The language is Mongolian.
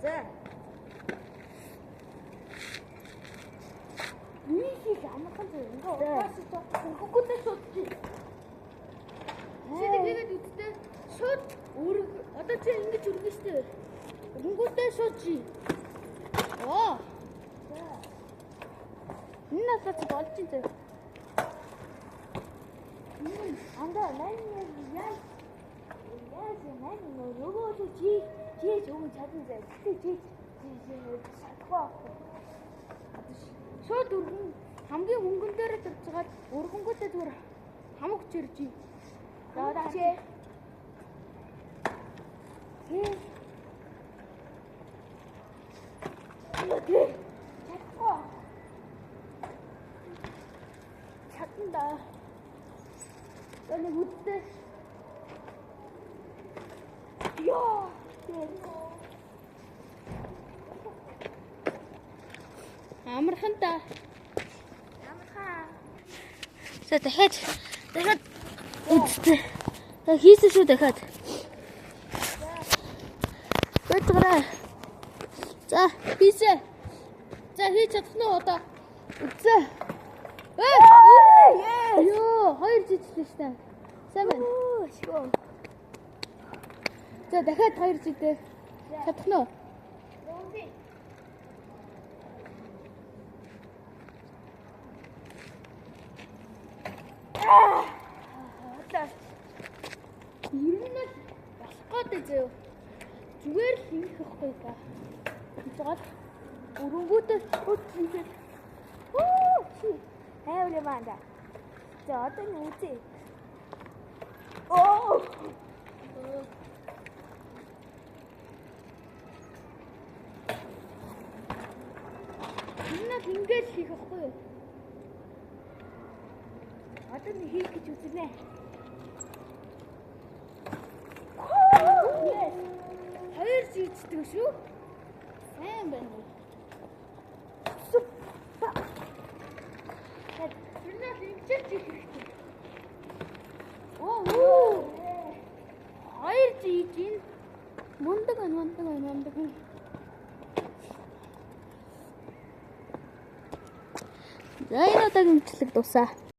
За. Нийхийг амархан зөв ингээ угаасаа хөггөлөө шуудчих. Тэгээд үсттэй шууд өөр одоо чи ингэж үргэн штэ. Хөнгөлөө шуудчи. Оо. Энэ насаач болж дээ. Андаа нань яа. Яа нөгөө чи өгөн чадсан зай. Чи сатгаа. Шууд өргөн хамгийн хөнгөн дээр тавьцгаад өргөнгөөтэй зүгээр хамаг чирж. За чи. Чадгаа. Чаднда. Тэний үдтэй. Яа. Амархан та. Амархан. За дахиад үдтэй. Та хийсэн шүү дахиад. Бэтгэрэ. За хийсэ. За хийж чадах нь одоо. Үзээ. Ёо, хоёр жижигтэй штэ. Сайн байна. За дахиад хоёр жижигтэй. Чадах нь уу? Ирнэ болохгүй дээ. Зүгээр л хийх байхгүй да. Тэгвэл өрөнгөтэй үтсээ. Чи хайвлаа манда. За одоо нь үтээ. Энэ ингэж хийх байхгүй юу? Одоо нь хийх гэж үзнэ. Хоёр жижигтэй шүү. Сайн байна. Энэ ингэж хийх хэрэгтэй. Хоёр жижиг мундаг. За энэ удаагийн бичлэг дуусаа.